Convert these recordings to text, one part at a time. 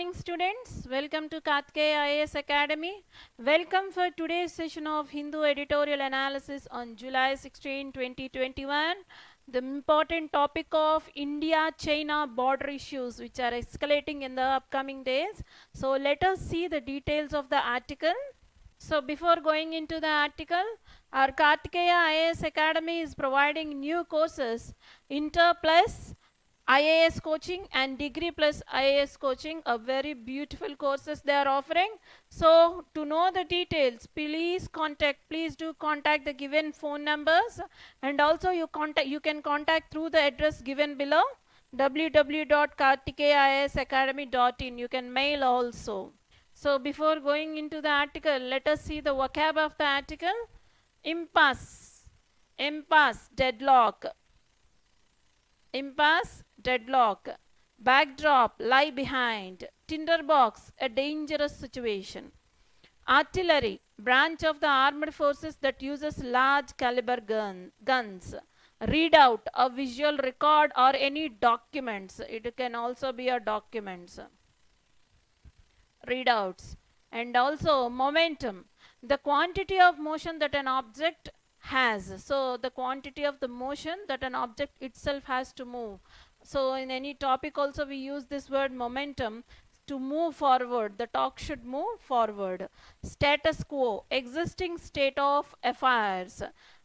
morning, students. Welcome to Kartikeya IAS Academy. Welcome for today's session of Hindu editorial analysis on July 16, 2021. The important topic of India-China border issues which are escalating in the upcoming days. So let us see the details of the article. So before going into the article, our Kartikeya IAS Academy is providing new courses, Inter Plus IAS coaching and Degree Plus IAS coaching, a very beautiful courses they are offering. So to know the details, please do contact the given phone numbers, and also you can contact through the address given below, www.kartikeyasacademy.in. You can mail also. So before going into the article, let us see the vocab of the article. Impasse, deadlock. Impasse, deadlock. Backdrop, lie behind. Tinderbox, a dangerous situation. Artillery, branch of the armed forces that uses large caliber guns. Readout, a visual record or any documents. It can also be a documents. Readouts. And also momentum, the quantity of motion that an object has. So the quantity of the motion that an object itself has to move. So in any topic also we use this word momentum. To move forward, the talk should move forward. Status quo, existing state of affairs.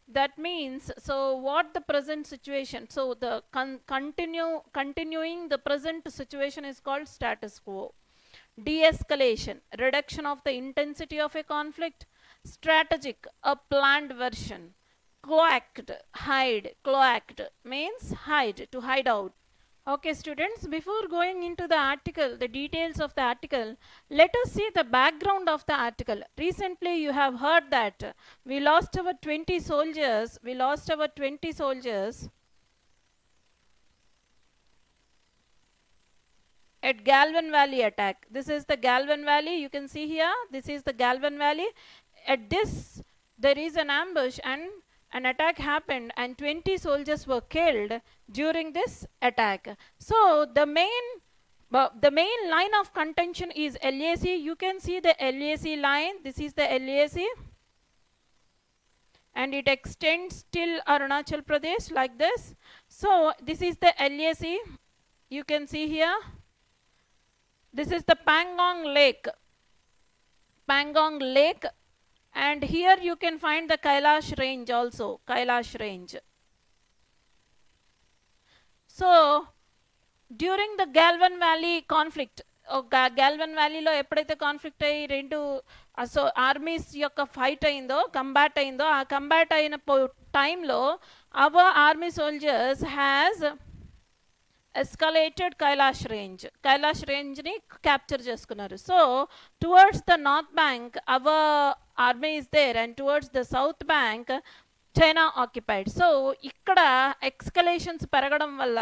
That means, so what the present situation, so the continuing the present situation is called status quo. De-escalation, reduction of the intensity of a conflict. Strategic, a planned version. Cloaked, hide. Cloaked means hide, to hide out. Okay, students, before going into the article, the details of the article, let us see the background of the article. Recently, you have heard that we lost our 20 soldiers. At Galvan Valley attack. This is the Galvan Valley. You can see here. This is the Galvan Valley. At this, there is an ambush and an attack happened and 20 soldiers were killed during this attack. So the main line of contention is LAC. You can see the LAC line. This is the LAC. And it extends till Arunachal Pradesh like this. So this is the LAC. You can see here. This is the Pangong Lake. And here you can find the Kailash range also. Kailash range. So during the Galvan Valley conflict, Galvan Valley lo eppudaithe conflict ayi rendu so armies yokka fight ayindho, combat ayindho, aa combat ayina time lo our army soldiers has escalated Kailash range ni capture చేసుకున్నారు. So towards the north bank our army is there and towards the south bank China occupied. So ఇక్కడ ఎక్స్కలేషన్స్ పెరగడం వల్ల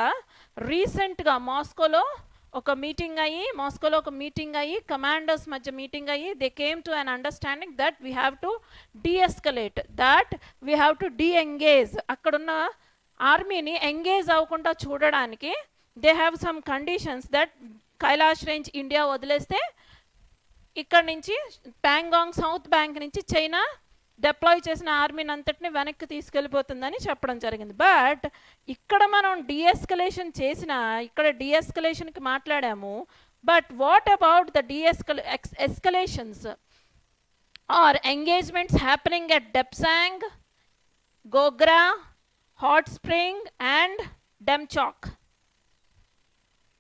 రీసెంట్గా మాస్కోలో ఒక meeting అయ్యి commanders మధ్య meeting అయ్యి they came to an understanding that we have to deescalate, that we have to disengage. అక్కడున్న ఆర్మీని ఎంగేజ్ అవ్వకుండా చూడడానికి they have some conditions that Kailash range India వదిలేస్తే ఇక్కడ నుంచి ప్యాంగాంగ్ సౌత్ బ్యాంక్ నుంచి చైనా డిప్లాయ్ చేసిన ఆర్మీని అంతటిని వెనక్కి తీసుకెళ్ళిపోతుందని చెప్పడం జరిగింది. బట్ ఇక్కడ మనం ఇక్కడ డీఎస్కలేషన్కి మాట్లాడాము. But what about the escalations or engagements happening at Depsang, Gogra, Hot Spring and Demchok?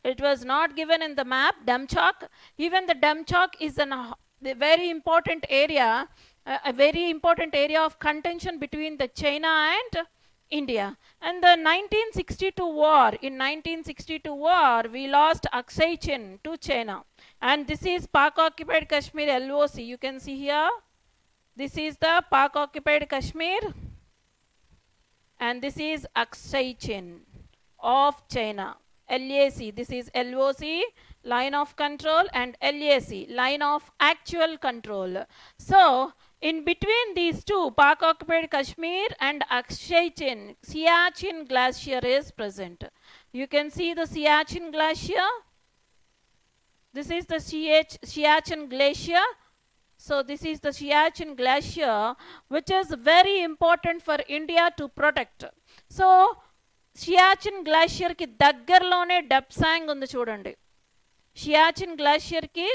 It was not given in the map, Demchok. Even the Demchok is a very important area, a very important area of contention between the China and India. And the 1962 war, in 1962 war, we lost Aksai Chin to China. And this is Pak occupied Kashmir LOC. You can see here. This is the Pak occupied Kashmir. And this is Aksai Chin of China. LAC, this is LOC, line of control, and LAC, line of actual control. So in between these two, Pak occupied Kashmir and Aksai Chin, Siachen glacier is present. You can see the Siachen glacier. This is the Siachen Glacier. So this is the Siachen Glacier, which is very important for India to protect. So Siachen Glacier కి దగ్గరలోనే డెప్సాంగ్ ఉంది చూడండి. Siachen Glacier కి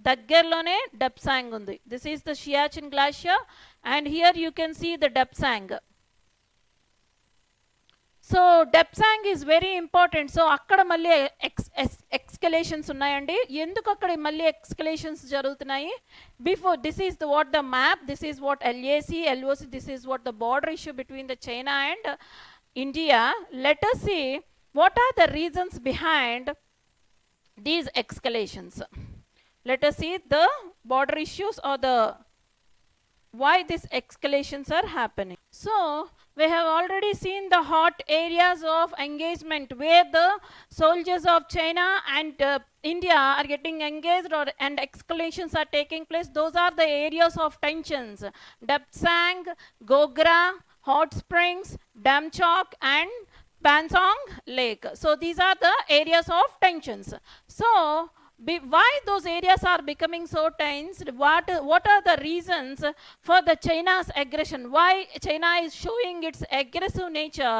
దగ్గరలోనే డెప్సాంగ్ ఉంది. This is the Siachen Glacier, and here you can see the Depsang. So Depsang is very important. So అక్కడ మళ్ళీ ఎక్స్కలేషన్స్ ఉన్నాయండి. ఎందుకు అక్కడ మళ్ళీ ఎక్స్కలేషన్స్ జరుగుతున్నాయి? Before this is the what the map, this is what LAC LOC, this is what the border issue between the China and India. Let us see what are the reasons behind these escalations. Let us see the border issues or the why these escalations are happening. So we have already seen the hot areas of engagement where the soldiers of China and India are getting engaged and escalations are taking place. Those are the areas of tensions: Depsang, Gogra, Hot Springs, Damchok and Bansong Lake. So these are the areas of tensions. So why those areas are becoming so tense? What are the reasons for the China's aggression? Why China is showing its aggressive nature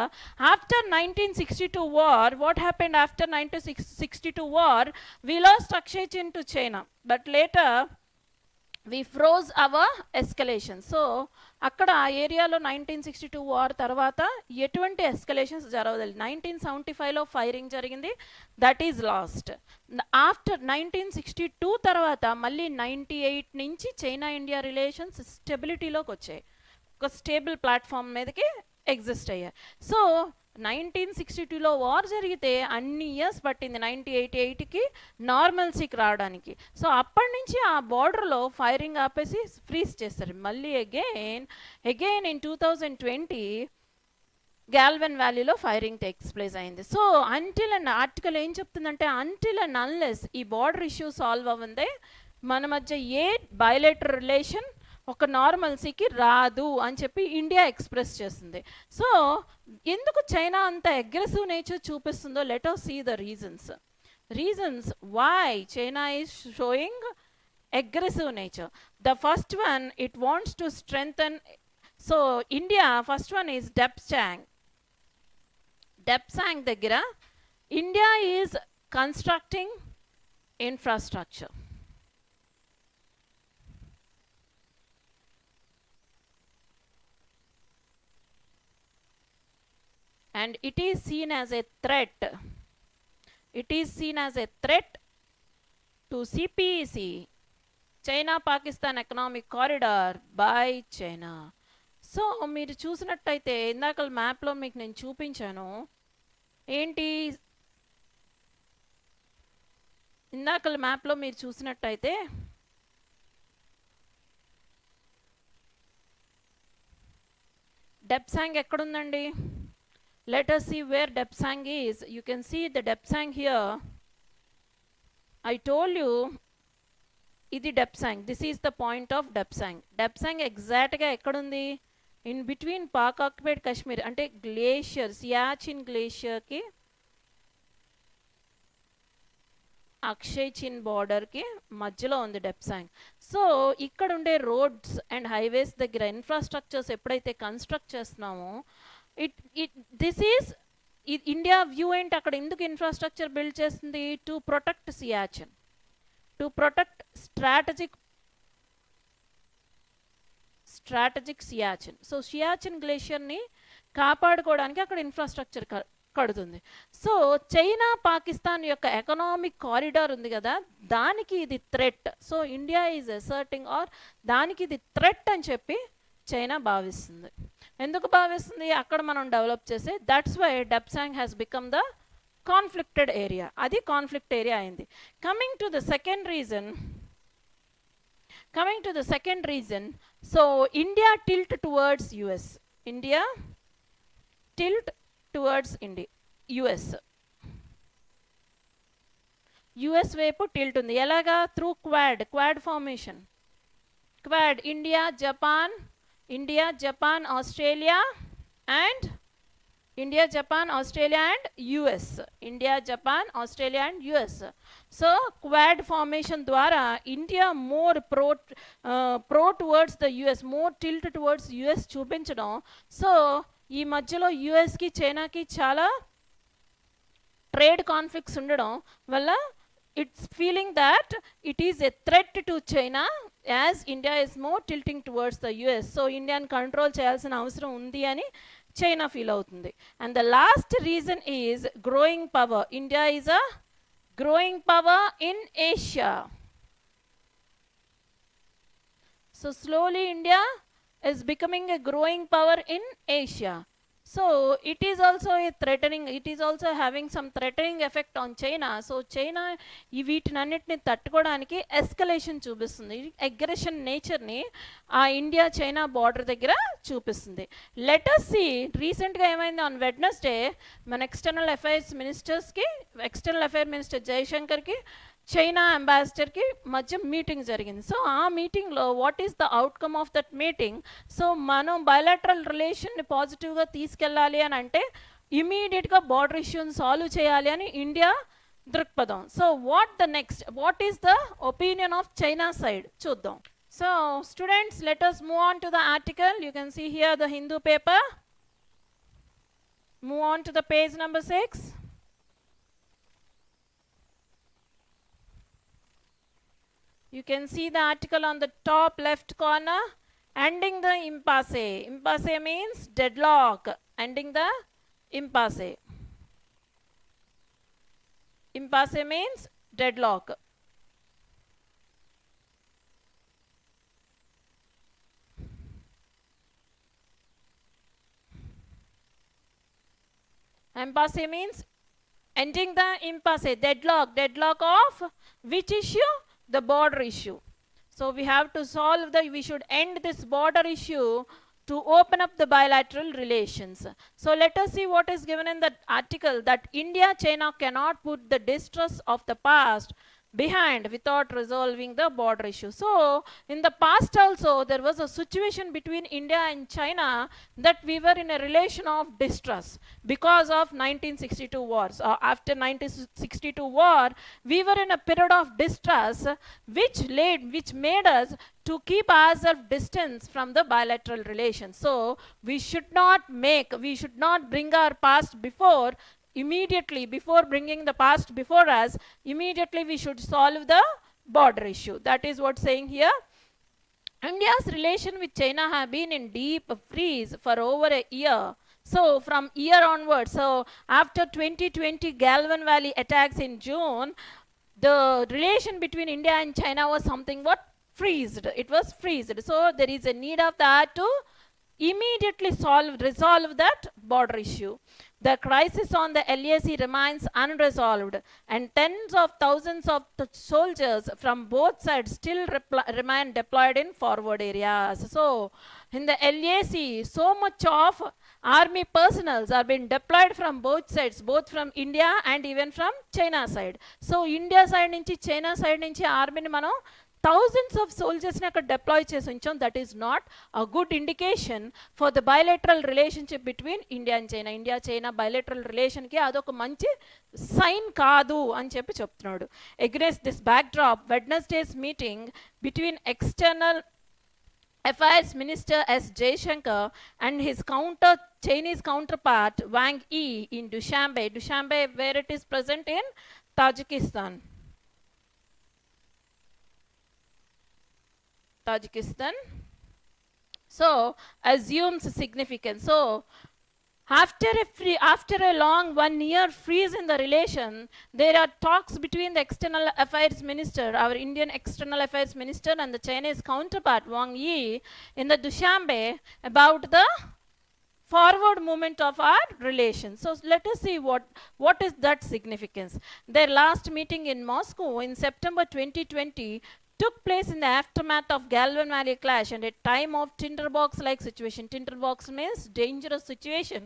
after 1962 war? What happened after 1962 war? We lost Akshay Chin to China, but later we froze our escalation. So అక్కడ ఆ ఏరియాలో 1962 war తర్వాత ఎటువంటి escalations జరగలేదు. 1975లో firing జరిగింది, that is lost. After 1962 తర్వాత మళ్ళీ 98 నుంచి చైనా ఇండియా రిలేషన్స్ స్టెబిలిటీలోకి వచ్చాయి, ఒక స్టేబుల్ ప్లాట్ఫామ్ మీదకి ఎగ్జిస్ట్ అయ్యాయి. సో 1962లో వార్ జరిగితే అన్ని ఇయర్స్ పట్టింది 1988కి నార్మల్సీకి రావడానికి. సో అప్పటి నుంచి ఆ బార్డర్లో ఫైరింగ్ ఆపేసి ఫ్రీజ్ చేస్తారు. మళ్ళీ అగైన్ ఇన్ 2020 గ్యాల్వెన్ వ్యాలీలో ఫైరింగ్ టేక్స్ ప్లేస్ అయింది. సో అంటిల్ అండ్ ఆర్టికల్ ఏం చెప్తుందంటే, అంటిల్ అండ్ అన్లెస్ ఈ బార్డర్ ఇష్యూ సాల్వ్ అవ్వందే మన మధ్య ఏ బయలేటర్ రిలేషన్ ఒక నార్మల్సీకి రాదు అని చెప్పి ఇండియా ఎక్స్ప్రెస్ చేస్తుంది. సో ఎందుకు చైనా అంత అగ్రెసివ్ నేచర్ చూపిస్తుందో let us see the reasons why China is showing aggressive nature. The first one, it wants to strengthen. So India, first one is Depsang దగ్గర India is constructing infrastructure. And it is seen as a threat. It is seen as a threat to CPEC, China-Pakistan Economic Corridor by China. So మీరు చూసినట్టయితే ఇందాక మ్యాప్లో మీకు నేను చూపించాను ఏంటి, ఇందాక మ్యాప్లో మీరు చూసినట్టయితే డెప్సాంగ్ ఎక్కడుందండి? Let us see where Depsang is. You can see the Depsang here. I told you ఇది Depsang. This is the point of Depsang. Depsang ఎగ్జాక్ట్గా ఎక్కడుంది? In between Pak occupied Kashmir అంటే గ్లేషియర్, సియాచిన్ గ్లేషియర్కి అక్షయ్ చిన్ బార్డర్కి మధ్యలో ఉంది డెప్సాంగ్. సో ఇక్కడ ఉండే రోడ్స్ అండ్ హైవేస్ దగ్గర ఇన్ఫ్రాస్ట్రక్చర్స్ ఎప్పుడైతే కన్స్ట్రక్ట్ చేస్తున్నామో దిస్ ఈజ్ ఇండియా వ్యూ ఏంటి, అక్కడ ఎందుకు ఇన్ఫ్రాస్ట్రక్చర్ బిల్డ్ చేస్తుంది? To protect Siachen, to protect strategic Siachen. So Siachen గ్లేషియర్ని కాపాడుకోవడానికి అక్కడ ఇన్ఫ్రాస్ట్రక్చర్ కడుతుంది. సో చైనా పాకిస్తాన్ యొక్క ఎకనామిక్ కారిడార్ ఉంది కదా, దానికి ఇది threat. So India is asserting or దానికి ఇది థ్రెట్ అని చెప్పి చైనా భావిస్తుంది. ఎందుకు భావిస్తుంది? అక్కడ మనం డెవలప్ చేసే, that's why Depsang has become the conflicted area. అది కాన్ఫ్లిక్ట్ ఏరియా అయింది. Coming to the second reason, so India tilt towards US. India tilt towards US వైపు టిల్ట్ ఉంది. ఎలాగా? Through quad formation. Quad India, Japan, Australia and India, Japan, Australia and US. India, Japan, Australia and US. So Quad formation ద్వారా India more pro towards the US, more tilt towards US చూపించడం. So ఈ మధ్యలో యుఎస్కి చైనాకి చాలా trade conflicts ఉండడం వల్ల it's feeling that it is a threat to China as India is more tilting towards the US. So ఇండియాని control చేయాల్సిన అవసరం ఉంది అని చైనా ఫీల్ అవుతుంది. And the last reason is growing power. India is a growing power in Asia. So slowly India is becoming a growing power in Asia. So it is also a threatening, it is also having some threatening effect on China. So China ఈ వీటినన్నిటిని తట్టుకోవడానికి escalation చూపిస్తుంది, aggression నేచర్ని ఆ India China border దగ్గర చూపిస్తుంది. Let us see రీసెంట్గా ఏమైంది. On Wednesday మన external affairs minister జయశంకర్కి China అంబాసిడర్కి మధ్య మీటింగ్ జరిగింది. సో ఆ మీటింగ్లో what is the outcome of that meeting? So మనం బయలాటరల్ రిలేషన్ని పాజిటివ్గా తీసుకెళ్ళాలి అని అంటే ఇమీడియట్గా బార్డర్ ఇష్యూని సాల్వ్ చేయాలి అని ఇండియా దృక్పథం. So what is the opinion of China side చూద్దాం. So students, let us move on to the article. You can see here the Hindu paper. Move on to the page number 6. You can see the article on the top left corner. Ending the impasse. Impasse means deadlock. Ending the impasse. Impasse means deadlock. Impasse means ending the impasse. Deadlock of which issue? The border issue. So we have to we should end this border issue to open up the bilateral relations. So let us see what is given in that article, that India China cannot put the distrust of the past behind without resolving the border issue. So in the past also there was a situation between India and China that we were in a relation of distrust because of 1962 wars. After 1962 war we were in a period of distrust which made us to keep ourselves distance from the bilateral relations. So we should not bring our past immediately before bringing the past before us. Immediately we should solve the border issue. That is what saying here. India's relation with China have been in deep freeze for over a year. So from year onwards, so after 2020 Galvan Valley attacks in June, the relation between India and China was something what freezed. It was freezed. So there is a need of that to immediately resolve that border issue. The crisis on the LAC remains unresolved, and tens of thousands of soldiers from both sides still remain deployed in forward areas. So in the LAC, so much of army personnel are being deployed from both sides, both from India and even from China side. So India side nunchi China side nunchi army ni manam thousands of soldiers ని అక్కడ deploy చేసి ఉంచాం. That is not a good indication for the bilateral relationship between India and China. India China bilateral రిలేషన్కి అదొక మంచి sign కాదు అని చెప్తున్నాడు. Against this backdrop, Wednesday's meeting between external Affairs Minister S. Jaishankar and his Chinese counterpart Wang Yi in Dushanbe. Dushanbe, where it is present in Tajikistan. So assumes significance. So after a long 1 year freeze in the relation, there are talks between the external affairs minister, our Indian external affairs minister, and the Chinese counterpart Wang Yi in the Dushanbe about the forward movement of our relations. So let us see what is that significance. Their last meeting in Moscow in September 2020 took place in the aftermath of Galvan Valley clash and a time of tinderbox-like situation. Tinderbox means dangerous situation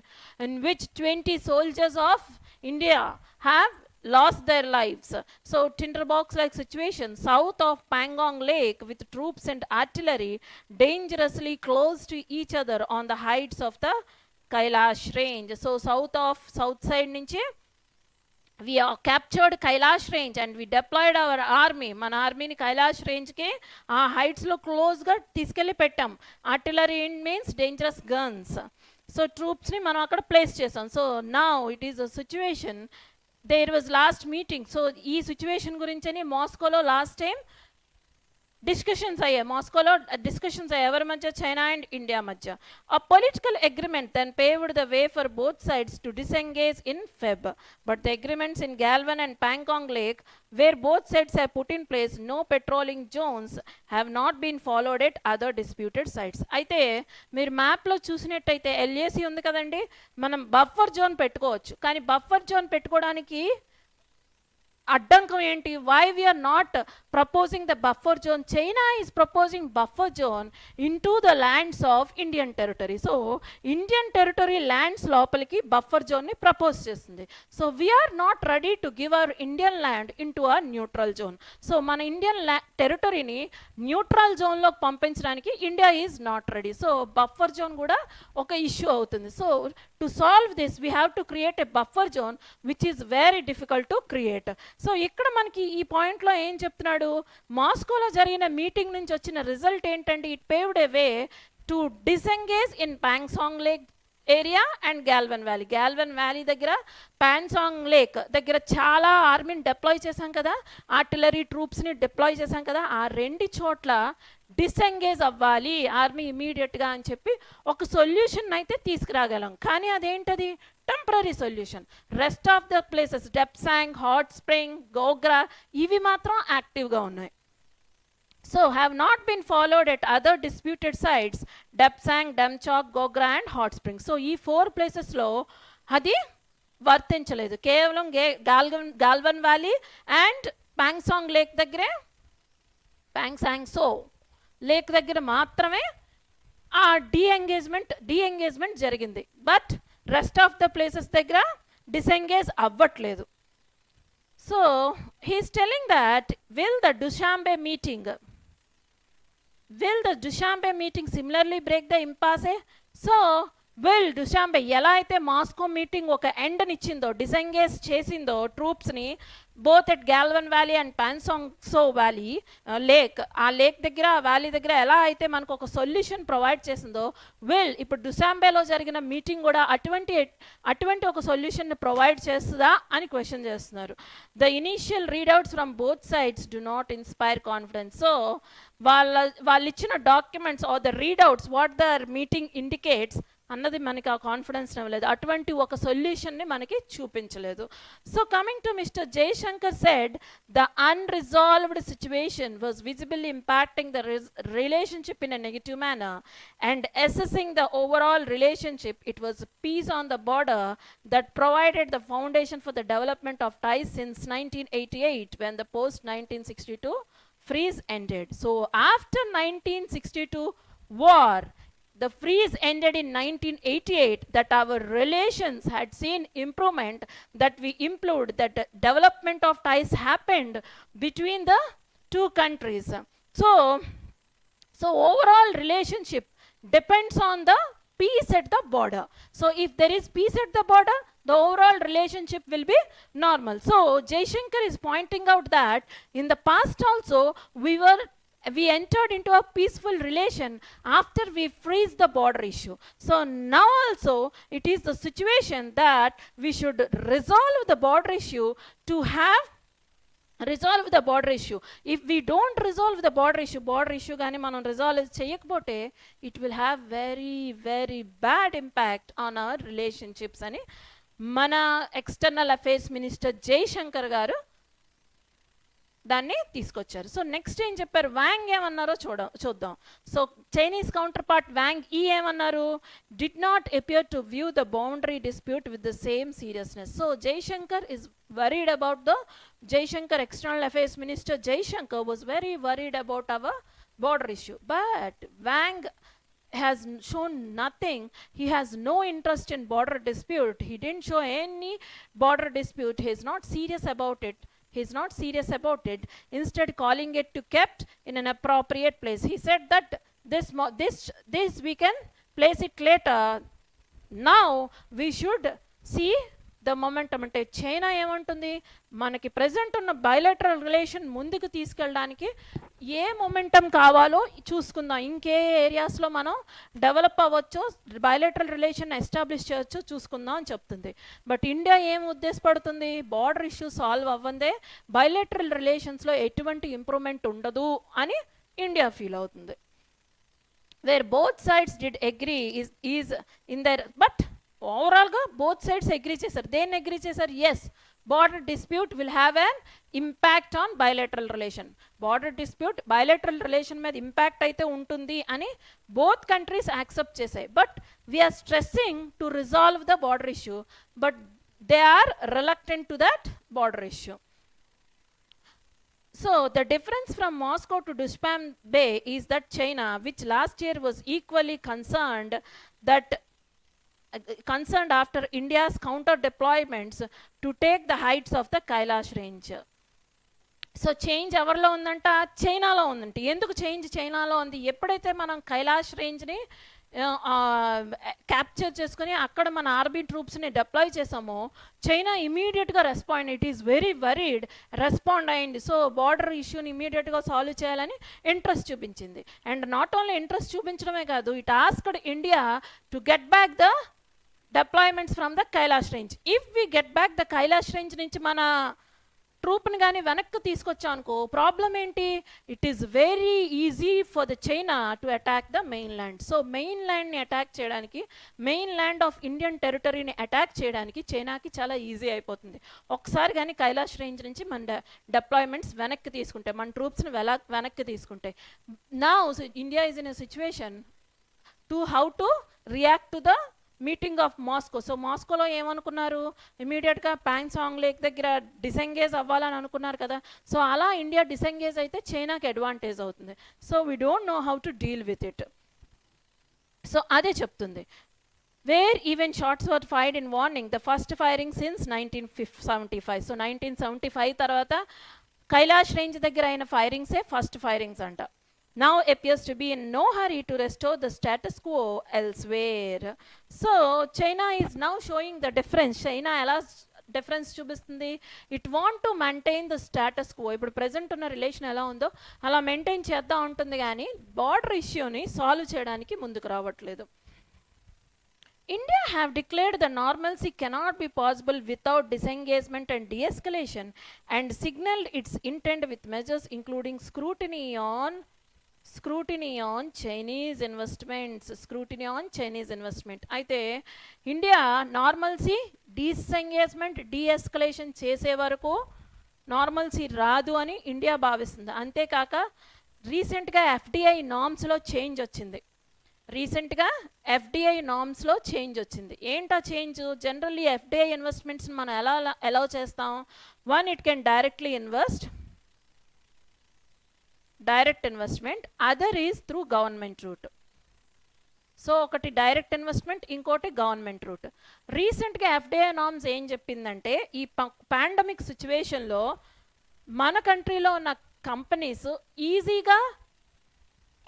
in which 20 soldiers of India have lost their lives. So tinderbox-like situation south of Pangong Lake with troops and artillery dangerously close to each other on the heights of the Kailash range. So south side నుంచి we captured Kailash range and we deployed our army. మన ఆర్మీని కైలాష్ రేంజ్కి ఆ హైట్స్లో క్లోజ్గా తీసుకెళ్ళి పెట్టాం. Artillery means dangerous guns. So ట్రూప్స్ని మనం అక్కడ ప్లేస్ చేసాం. So now it is a situation, there was last meeting. So ఈ సిచ్యువేషన్ గురించని మాస్కోలో లాస్ట్ టైం డిస్కషన్స్ అయ్యాయి. మాస్కోలో డిస్కషన్స్ అయ్యాయి ఎవరి మధ్య? చైనా అండ్ ఇండియా మధ్య. A political agreement then paved the way for both sides to disengage in Feb. But the agreements in Galvan and Pangong Lake, where both sides have put in place no patrolling zones, have not been followed at other disputed sites. అయితే మీరు మ్యాప్లో చూసినట్టయితే LAC ఉంది కదండి, మనం buffer zone పెట్టుకోవచ్చు. కానీ buffer zone పెట్టుకోవడానికి అడ్డంకం ఏంటి? Why we are not proposing the buffer zone? China is proposing buffer zone in to the lands of Indian territory. So Indian territory lands లోపలికి బఫర్ జోన్ని ప్రపోజ్ చేస్తుంది. So we are not ready to give our Indian land into a neutral zone. So మన Indian టెరిటరీని neutral జోన్లోకి పంపించడానికి India is not ready. So buffer zone కూడా ఒక issue అవుతుంది. So to solve this we have to create a buffer zone which is very difficult to create. So ఇక్కడ మనకి ఈ పాయింట్లో ఏం చెప్తున్నాడు? మాస్కోలో జరిగిన మీటింగ్ నుంచి వచ్చిన రిజల్ట్ ఏంటంటే it paved a way to disengage in Pangong lake area and Galwan valley. Galwan valley దగ్గర పాన్సాంగ్ లేక్ దగ్గర చాలా ఆర్మీని డిప్లాయ్ చేశాం కదా, ఆర్టిలరీ ట్రూప్స్ని డిప్లాయ్ చేశాం కదా, ఆ రెండు చోట్ల డిసెంగేజ్ అవ్వాలి ఆర్మీ ఇమీడియట్గా అని చెప్పి ఒక సొల్యూషన్ అయితే తీసుకురాగలం. కానీ అదేంటది? Temporary solution. Rest of the places Depsang, hot spring, Gogra ఇవి మాత్రం యాక్టివ్గా ఉన్నాయి. So have not been followed at other disputed sites, Depsang, Demchok, Gogra and Hot Springs. So ఈ 4 ప్లేసెస్లో అది వర్తించలేదు. కేవలం గాల్వన్ వ్యాలీ అండ్ పాంగ్సాంగ్ లేక్ దగ్గరే, పాంగ్సాంగ్ సో లేక్ దగ్గర మాత్రమే ఆ డిఎంగేజ్మెంట్ జరిగింది. But rest of the places దగ్గర డిసెంగేజ్ అవ్వట్లేదు. So he's telling that will the Dushanbe meeting similarly break the impasse? So will Dushanbe ఎలా అయితే మాస్కో మీటింగ్ ఒక ఎండ్నిచ్చిందో, డిసెంగేజ్ చేసిందో ట్రూప్స్ని both at Galwan valley and Pangong so valley lake, ఆ lake దగ్గర ఆ వ్యాలీ దగ్గర ఎలా అయితే మనకు ఒక సొల్యూషన్ ప్రొవైడ్ చేసిందో, ఇప్పుడు డుశాంబేలో జరిగిన మీటింగ్ కూడా అటువంటి ఒక సొల్యూషన్ని ప్రొవైడ్ చేస్తుందా అని క్వశ్చన్ చేస్తున్నారు. The initial readouts from both sides do not inspire confidence. So వాళ్ళు ఇచ్చిన documents are the readouts what the meeting indicates అన్నది మనకి ఆ కాన్ఫిడెన్స్ ఇవ్వలేదు, అటువంటి ఒక సొల్యూషన్ని మనకి చూపించలేదు. So coming to mister Jaishankar said the unresolved situation was visibly impacting the relationship in a negative manner and assessing the overall relationship it was peace on the border that provided the foundation for the development of ties since 1988 when the post 1962 freeze ended. So after 1962 war, the freeze ended in 1988, that our relations had seen improvement, that we improved, that development of ties happened between the two countries. So overall relationship depends on the peace at the border. So if there is peace at the border, the overall relationship will be normal. So Jaishankar is pointing out that in the past also we entered into a peaceful relation after we freeze the border issue. So now also it is the situation that we should resolve the border issue to have resolve the border issue. If we don't resolve the border issue gaani manam resolve cheyakapote, it will have very very bad impact on our relationships ani mana external affairs minister Jaishankar garu దాన్ని తీసుకొచ్చారు. So next ఏం చెప్పారు? వాంగ్ ఏమన్నారో చూద్దాం. So Chinese counter part వాంగ్ ఈ ఏమన్నారు? Did not appear to view the boundary dispute with the same seriousness. So Jaishankar is worried about the Jaishankar external affairs minister Jaishankar was very worried about our border issue, but Wang has shown nothing. He has no interest in border dispute. He didn't show any border dispute. He is not serious about it. Instead calling it to kept in an appropriate place. He said that this we can place it later. Now we should see the momentum. అంటే China ఏమంటుంది, మనకి present ఉన్న bilateral relation ముందుకు తీసుకెళ్ళడానికి ఏ momentum కావాలో చూసుకుందాం, ఇంకే ఏరియాస్లో మనం డెవలప్ అవ్వచ్చో, బయలాటరల్ రిలేషన్ ఎస్టాబ్లిష్ చేయొచ్చో చూసుకుందాం అని చెప్తుంది. బట్ ఇండియా ఏం ఉద్దేశపడుతుంది, బార్డర్ ఇష్యూ సాల్వ్ అవ్వందే బయలాటరల్ రిలేషన్స్లో ఎటువంటి ఇంప్రూవ్మెంట్ ఉండదు అని ఇండియా ఫీల్ అవుతుంది. Where both sides did agree is in there, but ఓవరాల్గా బోత్ సైడ్స్ అగ్రీ చేశారు. దేన్ని అగ్రీ చేశారు, as border dispute will have an impact on bilateral relation. Border dispute bilateral relation మీద ఇంపాక్ట్ అయితే ఉంటుంది అని బోత్ కంట్రీస్ యాక్సెప్ట్ చేశాయి. But we are stressing to resolve the border issue, but they are reluctant to that border issue. So the difference from Moscow to Dushanbe is that China, which last year was equally concerned after India's counter deployments to take the heights of the Kailash range. So change ఎవరిలో ఉందంట, చైనాలో ఉందంట. ఎందుకు change చైనాలో ఉంది, ఎప్పుడైతే మనం Kailash రేంజ్ని capture చేసుకుని అక్కడ మన ఆర్మీ ట్రూప్స్ని డిప్లాయ్ చేసామో, చైనా ఇమీడియట్గా respond, it is very worried, respond అయింది. సో బార్డర్ ఇష్యూని ఇమీడియట్గా సాల్వ్ చేయాలని ఇంట్రెస్ట్ చూపించింది. అండ్ నాట్ ఓన్లీ ఇంట్రెస్ట్ చూపించడమే కాదు, it asked India to get back the deployments from the Kailash range. If we get back the Kailash range నుంచి మన ట్రూప్ని కానీ వెనక్కి తీసుకొచ్చాం అనుకో, ప్రాబ్లం ఏంటి, it is very easy for the China to attack the main land. So main ల్యాండ్ని attack చేయడానికి, మెయిన్ ల్యాండ్ ఆఫ్ ఇండియన్ టెరిటరీని అటాక్ చేయడానికి చైనాకి చాలా ఈజీ అయిపోతుంది. ఒకసారి కానీ కైలాష్ రేంజ్ నుంచి మన డిప్లాయ్మెంట్స్ వెనక్కి తీసుకుంటే, మన ట్రూప్స్ని వెనక్కి తీసుకుంటే. Now India is in a situation to how to react to the meeting of Moscow. So మాస్కోలో ఏమనుకున్నారు, ఇమీడియట్గా ప్యాంగ్సాంగ్ లేక్ దగ్గర డిసెంగేజ్ అవ్వాలని అనుకున్నారు కదా. సో అలా ఇండియా డిసెంగేజ్ అయితే చైనాకి అడ్వాంటేజ్ అవుతుంది. So we don't know how to deal with it. So అదే చెప్తుంది. Where even shots were fired in warning, the first firing since 1975. So 1975 తర్వాత కైలాష్ రేంజ్ దగ్గర అయిన ఫైరింగ్సే ఫస్ట్ ఫైరింగ్స్ అంట. Now appears to be in no hurry to restore the status quo elsewhere. So China is now showing the difference. China ela difference చూపిస్తుంది, it want to maintain the status quo. ఇప్పుడు present ఉన్న relation ఎలా ఉందో అలా maintain చేద్దాం ఉంటుంది, కానీ border ఇష్యూని సాల్వ్ చేయడానికి ముందుకు రావట్లేదు. India have declared the normalcy cannot be possible without disengagement and de-escalation, and signaled its intent with measures including scrutiny on Chinese investment. అయితే ఇండియా నార్మల్సీ, డిసెంగేజ్మెంట్, డీఎస్కలేషన్ చేసే వరకు నార్మల్సీ రాదు అని ఇండియా భావిస్తుంది. అంతేకాక రీసెంట్గా ఎఫ్డిఐ నామ్స్లో చేంజ్ వచ్చింది. ఏంటా చేంజ్, జనరల్లీ ఎఫ్డిఐ ఇన్వెస్ట్మెంట్స్ని మనం ఎలా అలౌ చేస్తాం, one, it can directly invest, direct investment, other is through government route. So ఒకటి డైరెక్ట్ ఇన్వెస్ట్మెంట్, ఇంకోటి గవర్నమెంట్ రూట్. రీసెంట్గా ఎఫ్డిఐ నామ్స్ ఏం చెప్పిందంటే, ఈ పాండమిక్ సిచ్యువేషన్లో మన కంట్రీలో ఉన్న కంపెనీస్ ఈజీగా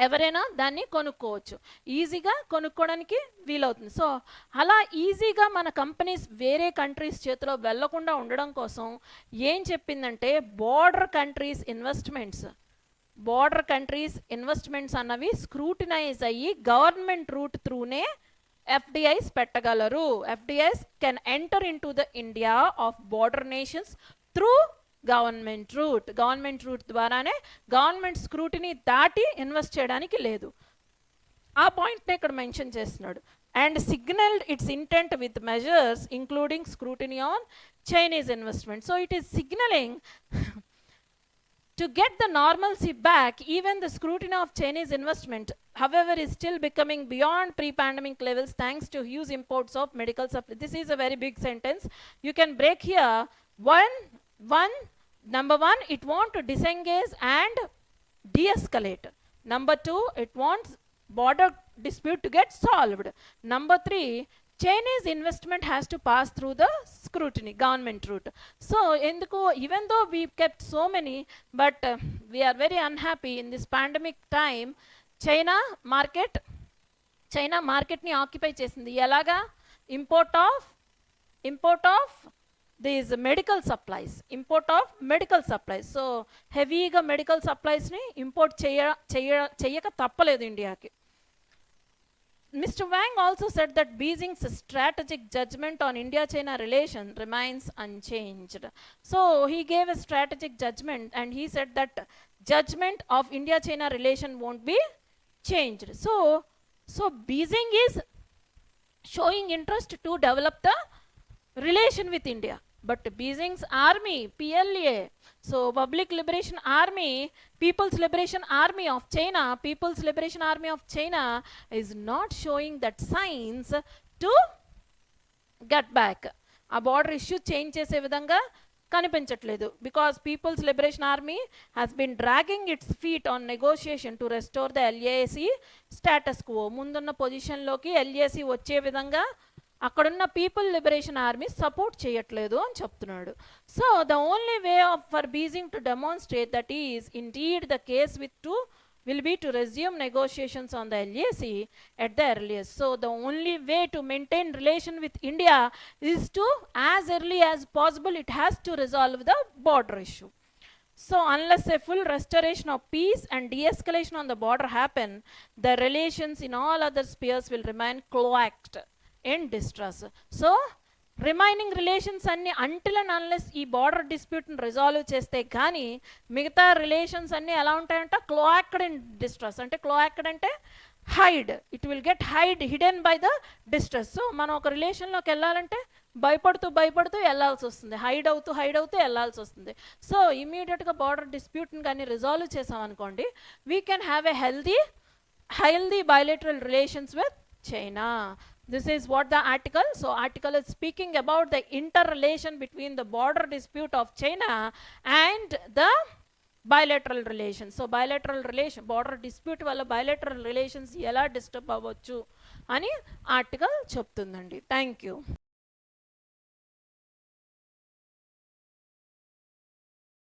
ఎవరైనా దాన్ని కొనుక్కోవచ్చు, ఈజీగా కొనుక్కోవడానికి వీలవుతుంది. సో అలా ఈజీగా మన కంపెనీస్ వేరే కంట్రీస్ చేతిలో వెళ్లకుండా ఉండడం కోసం ఏం చెప్పిందంటే, బార్డర్ కంట్రీస్ ఇన్వెస్ట్మెంట్స్ అన్నవి స్క్రూటినైజ్ అయ్యి గవర్నమెంట్ రూట్ త్రూనే ఎఫ్డిఐస్ పెట్టగలరు. FDIs can enter in to the India of border nations through government route ద్వారానే, గవర్నమెంట్ స్క్రూటినీ దాటి ఇన్వెస్ట్ చేయడానికి లేదు. ఆ పాయింట్ని ఇక్కడ మెన్షన్ చేస్తున్నాడు. And signalled its intent with measures including scrutiny on Chinese investment. So it is signalling to get the normalcy back. Even the scrutiny of Chinese investment, however, is still becoming beyond pre-pandemic levels thanks to huge imports of medical supplies. This is a very big sentence. You can break here. Number one, it wants to disengage and de-escalate. Number two, it wants border dispute to get solved. Number three, Chinese investment has to pass through the scrutiny, government route. So even though we've kept so many, but we are very unhappy in this pandemic time. China market ni occupy చేసింది. ఎలాగా, import of these medical supplies, so హెవీగా medical సప్లైస్ని import చెయ్యక తప్పలేదు ఇండియాకి. Mr. Wang also said that Beijing's strategic judgment on India-China relation remains unchanged. So he gave a strategic judgment and he said that judgment of India-China relation won't be changed. So Beijing is showing interest to develop the relation with India. But Beijing's army, PLA, so Public Liberation Army, People's Liberation Army of China, People's Liberation Army of China is not showing that signs to get back. ఆ border issue change చేసే విధంగా కనిపించట్లేదు, because People's Liberation Army has been dragging its feet on negotiation to restore the LAC status quo. ముందున్న పొజిషన్లోకి LAC వచ్చే విధంగా అక్కడున్న people liberation army support చేయట్లేదు అని చెప్తున్నాడు. So the only way of for Beijing to demonstrate that is indeed the case will be to resume negotiations on the LAC at the earliest. So the only way to maintain relation with India is to, as early as possible, it has to resolve the border issue. So unless a full restoration of peace and de-escalation on the border happen, the relations in all other spheres will remain cloaked in distress. So remaining relations అన్నీ until and unless ఈ border డిస్ప్యూట్ని resolve చేస్తే కానీ మిగతా relations అన్నీ ఎలా ఉంటాయంటే క్లోయాక్డ్ in distress. అంటే క్లోయాక్డ్ అంటే hide, it will get hidden by the distress. So మనం ఒక రిలేషన్లోకి వెళ్ళాలంటే భయపడుతూ వెళ్ళాల్సి వస్తుంది, హైడ్ అవుతూ వెళ్ళాల్సి వస్తుంది. సో ఇమీడియట్గా బార్డర్ డిస్ప్యూట్ని కానీ రిజాల్వ్ చేసామనుకోండి, we can have a healthy bilateral relations with China. This is what the article is speaking about the interrelation between the border dispute of China and the bilateral relations. So bilateral relation, border dispute వల్ల bilateral relations ఎలా disturb అవ్వచ్చు అని article చెప్తుందండి. Thank you.